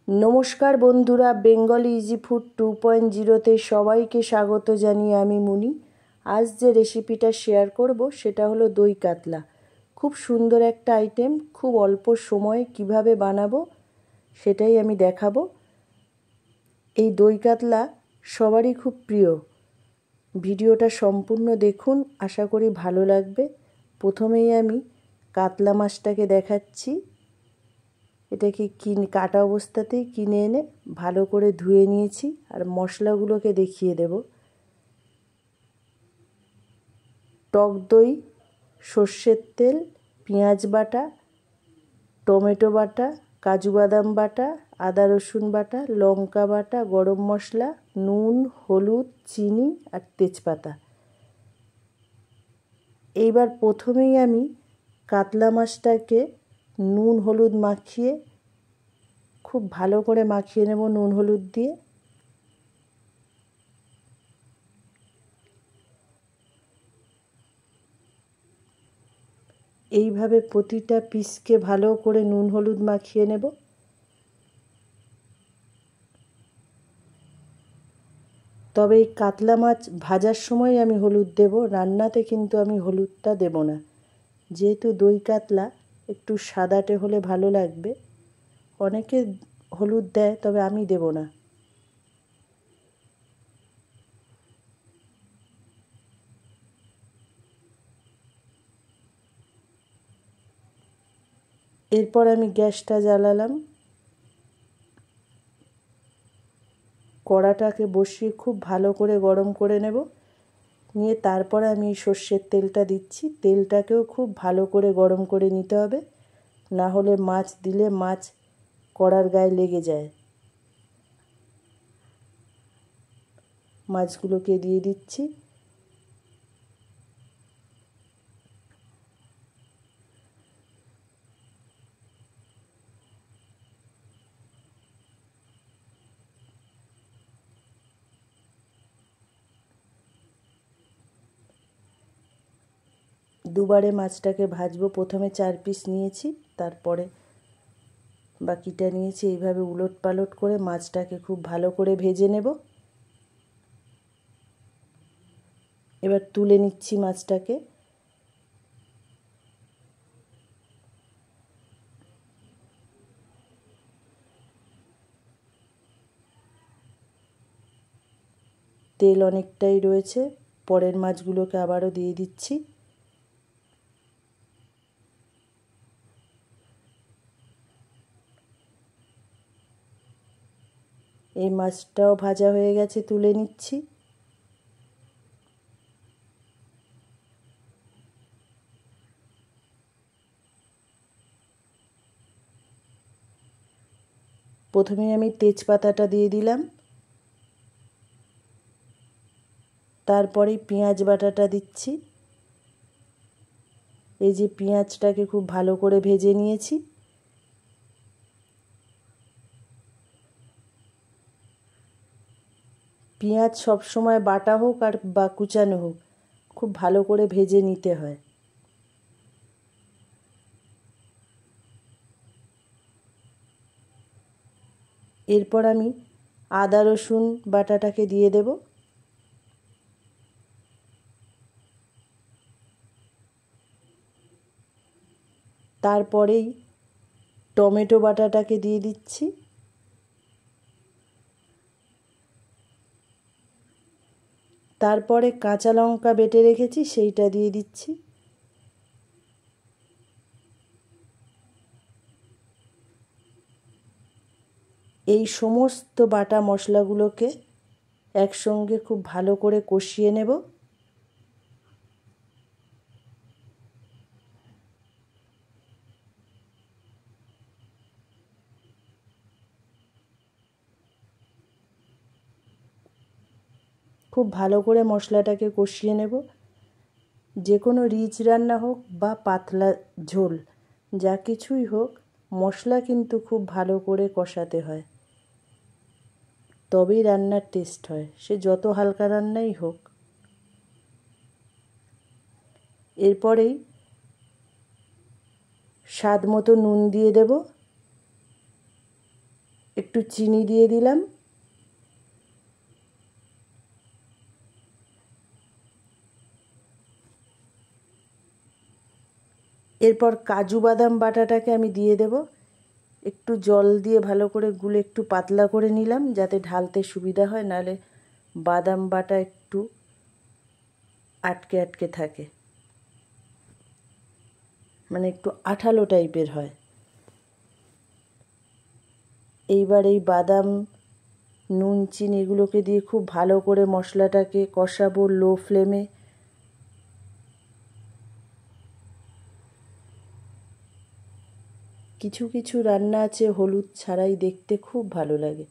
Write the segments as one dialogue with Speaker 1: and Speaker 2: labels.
Speaker 1: নমস্কার বন্ধুরা, Bengali easy food 2.0তে সবাইকে স্বাগত জানিয়ে আমি মুনি। আজ যে রেসিপিটা শেয়ার করব সেটা হলো দই কাতলা। খুব সুন্দর একটা আইটেম, খুব অল্প সময়ে কিভাবে বানাবো সেটাই আমি দেখাবো। এই দই কাতলা সবারই খুব প্রিয়। ভিডিওটা সম্পূর্ণ দেখুন, আশা করি ভালো লাগবে। প্রথমেই আমি কাতলা মাছটাকে দেখাচ্ছি। এটাকে কাটা অবস্থাতেই কিনে এনে ভালো করে ধুয়ে নিয়েছি। আর মশলাগুলোকে দেখিয়ে দেব। টক দই, সর্ষের তেল, পেঁয়াজ বাটা, টমেটো বাটা, কাজু বাদাম বাটা, আদা রসুন বাটা, লঙ্কা বাটা, গরম মশলা, নুন, হলুদ, চিনি আর তেজপাতা। এইবার প্রথমেই আমি কাতলা মাছটাকে নুন হলুদ মাখিয়ে খুব ভালো করে মাখিয়ে নেব নুন হলুদ দিয়ে। এইভাবে প্রতিটা পিসকে ভালো করে নুন হলুদ মাখিয়ে নেব। তবে এই কাতলা মাছ ভাজার সময় আমি হলুদ দেব, রান্নাতে কিন্তু আমি হলুদটা দেব না। যেহেতু দই কাতলা একটু সাদাটে হলে ভালো লাগবে। অনেকে হলুদ দেয়, তবে আমি দেব না। এরপর আমি গ্যাসটা জ্বালালাম। কড়াটাকে বসিয়ে খুব ভালো করে গরম করে নেব। নিয়ে তারপরে আমি সর্ষের তেলটা দিচ্ছি। তেলটাকেও খুব ভালো করে গরম করে নিতে হবে, না হলে মাছ দিলে মাছ কড়ার গায়ে লেগে যায়। মাছগুলোকে দিয়ে দিচ্ছি। দুবারে মাছটাকে ভাজবো। প্রথমে 4 পিস নিয়েছি, তারপরে বাকিটা নিয়েছি। এইভাবে উলট পালট করে মাছটাকে খুব ভালো করে ভেজে নেব। এবার তুলে নিচ্ছি মাছটাকে। তেল অনেকটাই রয়েছে, পরের মাছগুলোকে আবারও দিয়ে দিচ্ছি। এই মাছটাও ভাজা হয়ে গেছে, তুলে নিচ্ছি। প্রথমে আমি তেজপাতাটা দিয়ে দিলাম, তারপরে পেঁয়াজ বাটাটা দিচ্ছি। এই যে পেঁয়াজটাকে খুব ভালো করে ভেজে নিয়েছি। পেঁয়াজ সবসময় বাটা হোক আর বা কুচানো হোক, খুব ভালো করে ভেজে নিতে হয়। এরপর আমি আদা রসুন বাটাটাকে দিয়ে দেব। তারপরেই টমেটো বাটাটাকে দিয়ে দিচ্ছি। তারপরে কাঁচা লঙ্কা বেটে রেখেছি, সেইটা দিয়ে দিচ্ছি। এই সমস্ত বাটা মশলাগুলোকে একসঙ্গে খুব ভালো করে কষিয়ে নেব। খুব ভালো করে মশলাটাকে কষিয়ে নেব। যে কোনো রিচ রান্না হোক বা পাতলা ঝোল, যা কিছুই হোক, মশলা কিন্তু খুব ভালো করে কষাতে হয়, তবেই রান্নার টেস্ট হয়, সে যত হালকা রান্নাই হোক। এরপরেই স্বাদ মতো নুন দিয়ে দেব। একটু চিনি দিয়ে দিলাম। এরপর কাজু বাদাম বাটাটাকে আমি দিয়ে দেব। একটু জল দিয়ে ভালো করে গুলে একটু পাতলা করে নিলাম যাতে ঢালতে সুবিধা হয়, নাহলে বাদাম বাটা একটু আটকে আটকে থাকে, মানে একটু আঠালো টাইপের হয়। এইবার এই বাদাম, নুন, চিনি এগুলোকে দিয়ে খুব ভালো করে মশলাটাকে কষাবো লো ফ্লেমে। কিছু কিছু রান্না আছে হলুদ ছাড়াই দেখতে খুব ভালো লাগে।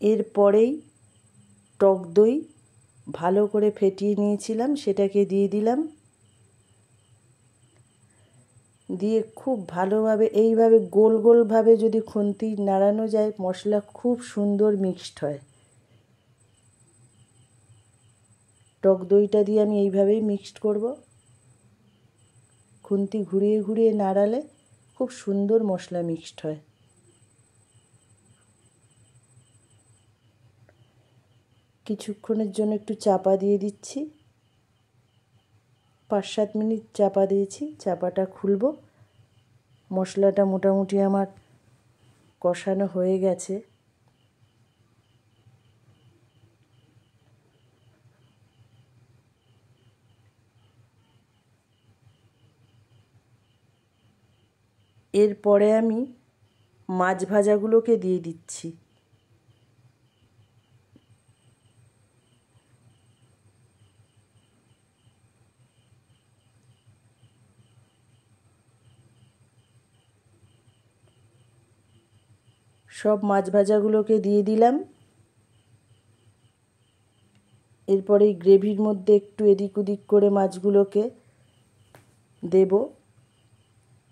Speaker 1: এরপরেই টক দই ভালো করে ফেটিয়ে নিয়েছিলাম সেটাকে দিয়ে দিলাম। দিয়ে খুব ভালোভাবে এইভাবে গোল গোলভাবে যদি খুন্তি নাড়ানো যায়, মশলা খুব সুন্দর মিক্সড হয়। টক দইটা দিয়ে আমি এইভাবেই মিক্সড করব। খুন্তি ঘুরিয়ে ঘুরিয়ে নাড়ালে খুব সুন্দর মশলা মিক্সড হয়। কিছুক্ষণের জন্য একটু চাপা দিয়ে দিচ্ছি। 5-7 মিনিট চাপা দিয়েছি। চাপাটা খুলব। মশলাটা মোটামুটি আমার কষানো হয়ে গেছে। এরপরে আমি মাছ ভাজাগুলোকে দিয়ে দিচ্ছি। সব মাছ ভাজাগুলোকে দিয়ে দিলাম। এরপরে এই গ্রেভির মধ্যে একটু এদিক ওদিক করে মাছগুলোকে দেব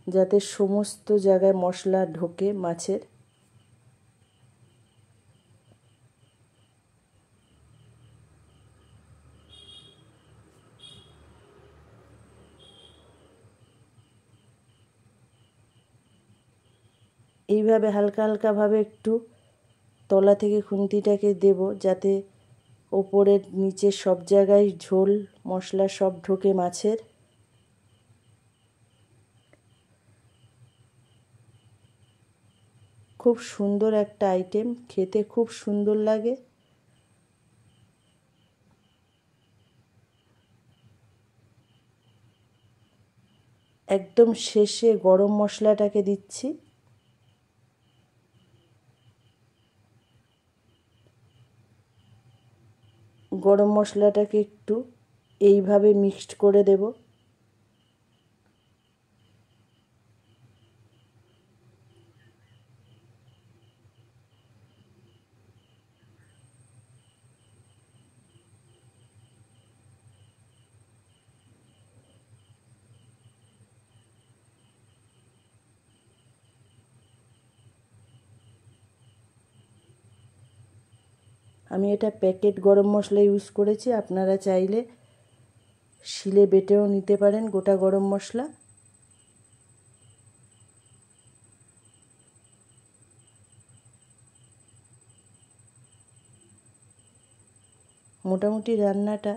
Speaker 1: যাতে সমস্ত জায়গায় মশলা ঢোকে মাছের। এইভাবে হালকা হালকাভাবে একটু তলা থেকে খুন্তিটাকে দেব যাতে ওপরের নিচের সব জায়গায় ঝোল মশলা সব ঢোকে মাছের। খুব সুন্দর একটা আইটেম, খেতে খুব সুন্দর লাগে। একদম শেষে গরম মশলাটাকে দিচ্ছি। গরম মশলাটাকে একটু এইভাবে মিক্সড করে দেব। আমি এটা প্যাকেট গরম মশলা ইউজ করেছি, আপনারা চাইলে শিলে বেটেও নিতে পারেন গোটা গরম মশলা। মোটামুটি রান্নাটা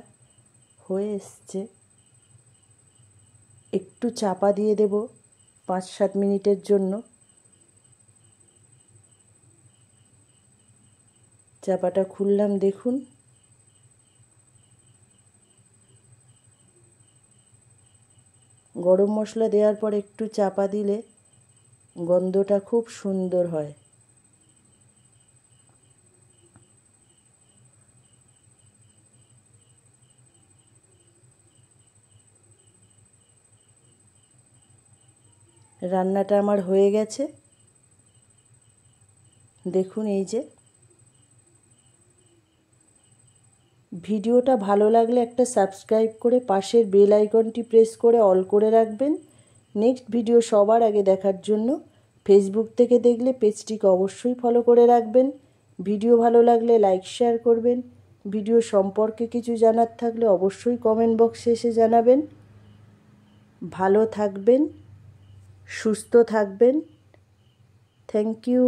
Speaker 1: হয়ে এসছে। একটু চাপা দিয়ে দেব 5-7 মিনিটের জন্য। চাপাটা খুললাম, দেখুন গরম মশলা দেওয়ার পর একটু চাপা দিলে গন্ধটা খুব সুন্দর হয়। রান্নাটা আমার হয়ে গেছে, দেখুন। এই যে ভিডিওটা ভালো লাগলে একটা সাবস্ক্রাইব করে পাশের বেল আইকনটি প্রেস করে অল করে রাখবেন। নেক্সট ভিডিও সবার আগে দেখার জন্য ফেসবুক থেকে দেখলে পেজটিকে অবশ্যই ফলো করে রাখবেন। ভিডিও ভালো লাগলে লাইক শেয়ার করবেন। ভিডিও সম্পর্কে কিছু জানার থাকলে অবশ্যই কমেন্ট বক্সে এসে জানাবেন। ভালো থাকবেন, সুস্থ থাকবেন। Thank you.